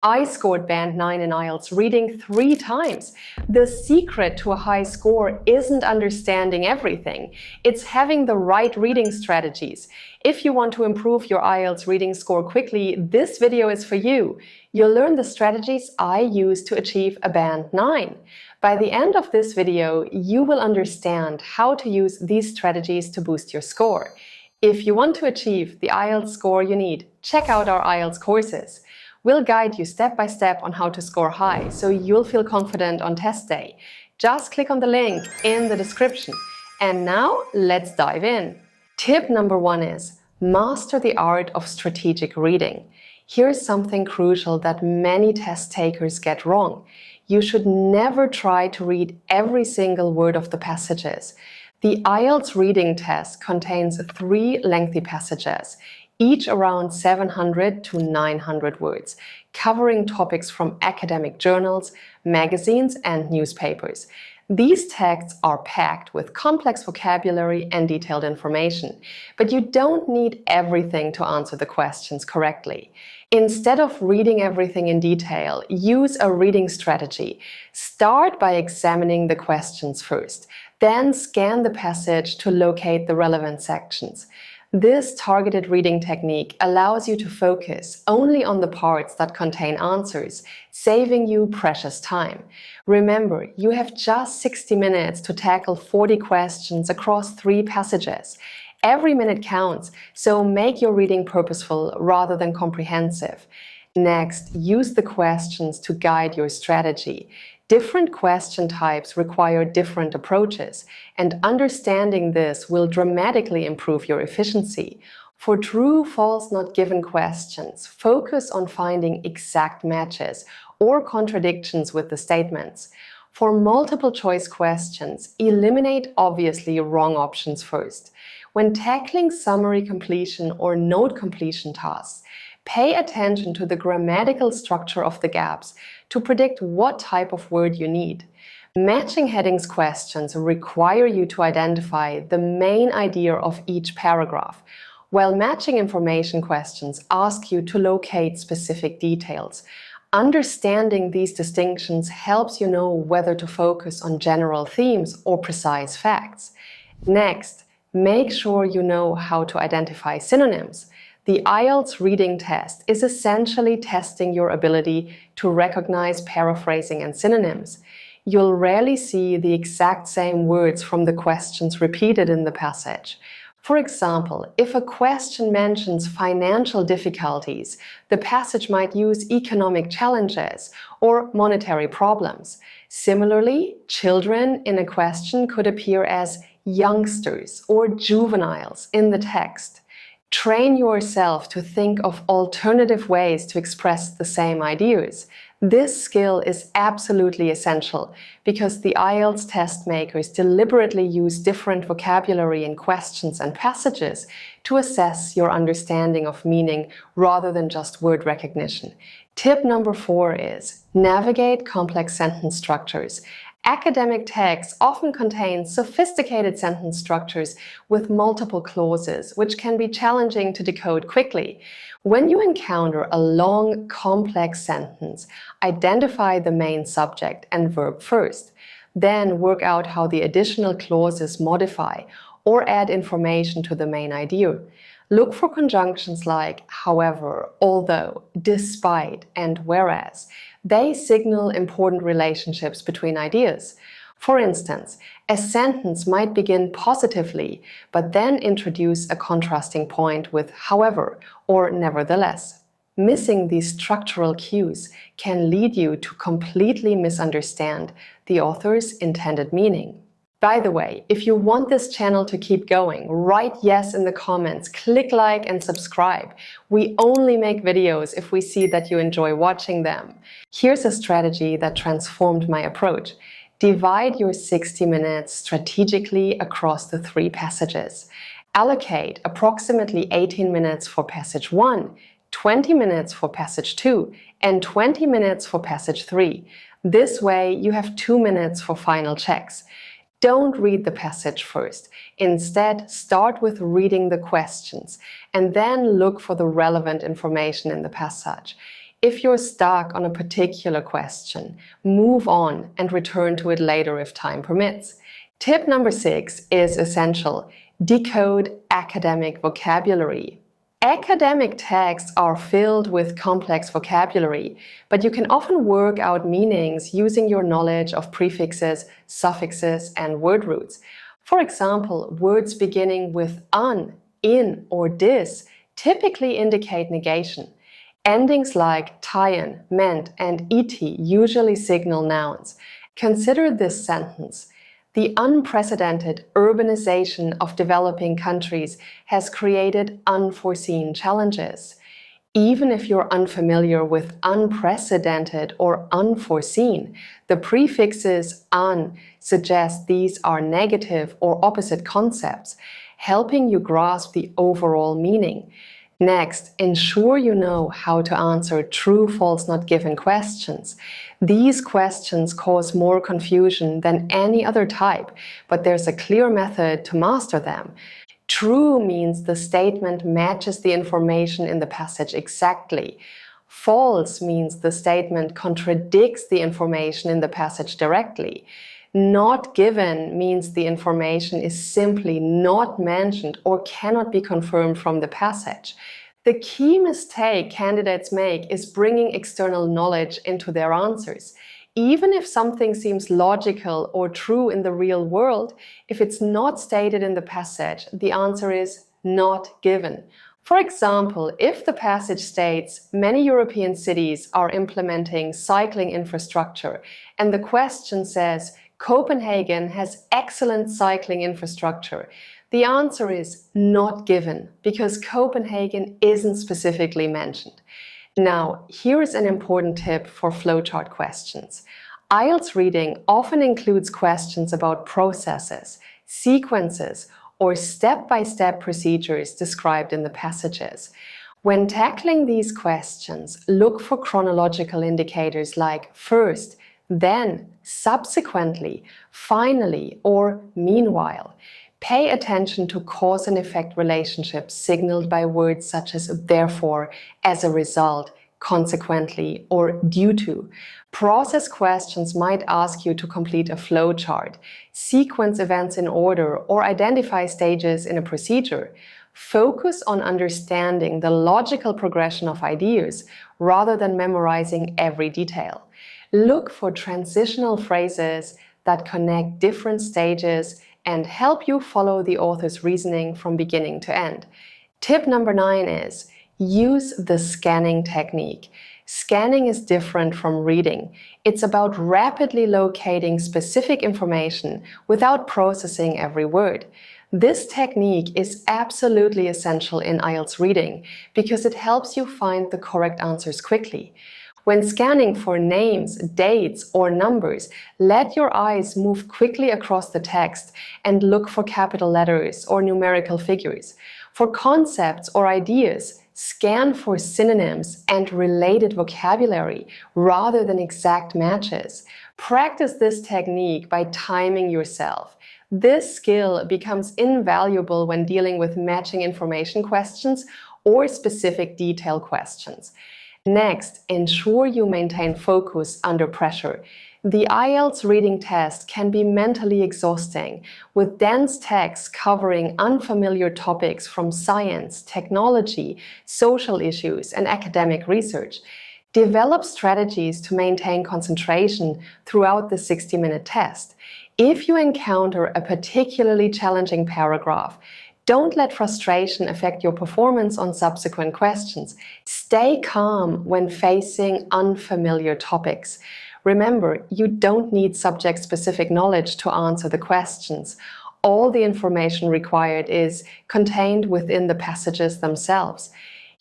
I scored band 9 in IELTS reading 3 times. The secret to a high score isn't understanding everything. It's having the right reading strategies. If you want to improve your IELTS reading score quickly, this video is for you. You'll learn the strategies I use to achieve a band 9. By the end of this video, you will understand how to use these strategies to boost your score. If you want to achieve the IELTS score you need, check out our IELTS courses. We'll guide you step by step on how to score high, so you'll feel confident on test day. Just click on the link in the description. And now, let's dive in. Tip number 1 is master the art of strategic reading. Here's something crucial that many test takers get wrong. You should never try to read every single word of the passages. The IELTS reading test contains 3 lengthy passages, each around 700 to 900 words, covering topics from academic journals, magazines, and newspapers. These texts are packed with complex vocabulary and detailed information, but you don't need everything to answer the questions correctly. Instead of reading everything in detail, use a reading strategy. Start by examining the questions first, then scan the passage to locate the relevant sections. This targeted reading technique allows you to focus only on the parts that contain answers, saving you precious time. Remember, you have just 60 minutes to tackle 40 questions across 3 passages. Every minute counts, so make your reading purposeful rather than comprehensive. Next, use the questions to guide your strategy. Different question types require different approaches, and understanding this will dramatically improve your efficiency. For true, false, not given questions, focus on finding exact matches or contradictions with the statements. For multiple choice questions, eliminate obviously wrong options first. When tackling summary completion or note completion tasks, pay attention to the grammatical structure of the gaps to predict what type of word you need. Matching headings questions require you to identify the main idea of each paragraph, while matching information questions ask you to locate specific details. Understanding these distinctions helps you know whether to focus on general themes or precise facts. Next, make sure you know how to identify synonyms. The IELTS reading test is essentially testing your ability to recognize paraphrasing and synonyms. You'll rarely see the exact same words from the questions repeated in the passage. For example, if a question mentions financial difficulties, the passage might use economic challenges or monetary problems. Similarly, children in a question could appear as youngsters or juveniles in the text. Train yourself to think of alternative ways to express the same ideas. This skill is absolutely essential because the IELTS test makers deliberately use different vocabulary in questions and passages to assess your understanding of meaning rather than just word recognition. Tip number 4 is navigate complex sentence structures. Academic texts often contain sophisticated sentence structures with multiple clauses, which can be challenging to decode quickly. When you encounter a long, complex sentence, identify the main subject and verb first. Then work out how the additional clauses modify or add information to the main idea. Look for conjunctions like however, although, despite, and whereas. They signal important relationships between ideas. For instance, a sentence might begin positively, but then introduce a contrasting point with however or nevertheless. Missing these structural cues can lead you to completely misunderstand the author's intended meaning. By the way, if you want this channel to keep going, write yes in the comments, click like and subscribe. We only make videos if we see that you enjoy watching them. Here's a strategy that transformed my approach. Divide your 60 minutes strategically across the 3 passages. Allocate approximately 18 minutes for passage 1, 20 minutes for passage 2, and 20 minutes for passage 3. This way, you have 2 minutes for final checks. Don't read the passage first. Instead, start with reading the questions and then look for the relevant information in the passage. If you're stuck on a particular question, move on and return to it later if time permits. Tip number 6 is essential. Decode academic vocabulary. Academic texts are filled with complex vocabulary, but you can often work out meanings using your knowledge of prefixes, suffixes, and word roots. For example, words beginning with "un", "in", or "dis" typically indicate negation. Endings like "tien", "meant", and "et" usually signal nouns. Consider this sentence. The unprecedented urbanization of developing countries has created unforeseen challenges. Even if you're unfamiliar with unprecedented or unforeseen, the prefixes "un" suggest these are negative or opposite concepts, helping you grasp the overall meaning. Next, ensure you know how to answer true, false, not given questions. These questions cause more confusion than any other type, but there's a clear method to master them. True means the statement matches the information in the passage exactly. False means the statement contradicts the information in the passage directly. Not given means the information is simply not mentioned or cannot be confirmed from the passage. The key mistake candidates make is bringing external knowledge into their answers. Even if something seems logical or true in the real world, if it's not stated in the passage, the answer is not given. For example, if the passage states many European cities are implementing cycling infrastructure, and the question says Copenhagen has excellent cycling infrastructure, the answer is not given because Copenhagen isn't specifically mentioned. Now, here's an important tip for flowchart questions. IELTS reading often includes questions about processes, sequences, or step-by-step procedures described in the passages. When tackling these questions, look for chronological indicators like first, then, subsequently, finally, or meanwhile. Pay attention to cause and effect relationships signaled by words such as therefore, as a result, consequently, or due to. Process questions might ask you to complete a flowchart, sequence events in order, or identify stages in a procedure. Focus on understanding the logical progression of ideas rather than memorizing every detail. Look for transitional phrases that connect different stages and help you follow the author's reasoning from beginning to end. Tip number 9 is use the scanning technique. Scanning is different from reading. It's about rapidly locating specific information without processing every word. This technique is absolutely essential in IELTS reading because it helps you find the correct answers quickly. When scanning for names, dates, or numbers, let your eyes move quickly across the text and look for capital letters or numerical figures. For concepts or ideas, scan for synonyms and related vocabulary rather than exact matches. Practice this technique by timing yourself. This skill becomes invaluable when dealing with matching information questions or specific detail questions. Next, ensure you maintain focus under pressure. The IELTS reading test can be mentally exhausting, with dense texts covering unfamiliar topics from science, technology, social issues, and academic research. Develop strategies to maintain concentration throughout the 60-minute test. If you encounter a particularly challenging paragraph, don't let frustration affect your performance on subsequent questions. Stay calm when facing unfamiliar topics. Remember, you don't need subject-specific knowledge to answer the questions. All the information required is contained within the passages themselves.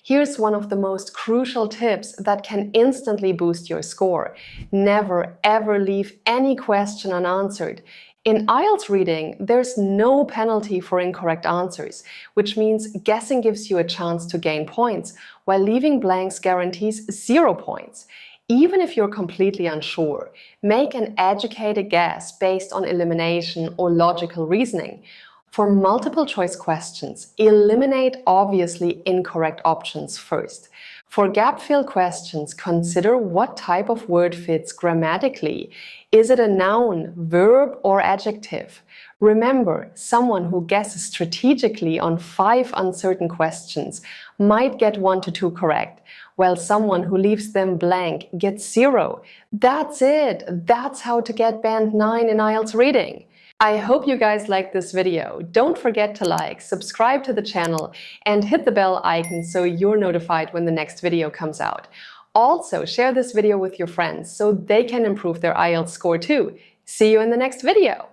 Here's one of the most crucial tips that can instantly boost your score. Never, ever leave any question unanswered. In IELTS reading, there's no penalty for incorrect answers, which means guessing gives you a chance to gain points, while leaving blanks guarantees 0 points. Even if you're completely unsure, make an educated guess based on elimination or logical reasoning. For multiple choice questions, eliminate obviously incorrect options first. For gap-fill questions, consider what type of word fits grammatically. Is it a noun, verb, or adjective? Remember, someone who guesses strategically on 5 uncertain questions might get 1 to 2 correct, while someone who leaves them blank gets 0. That's it! That's how to get Band 9 in IELTS reading! I hope you guys liked this video. Don't forget to like, subscribe to the channel, and hit the bell icon so you're notified when the next video comes out. Also, share this video with your friends so they can improve their IELTS score too. See you in the next video!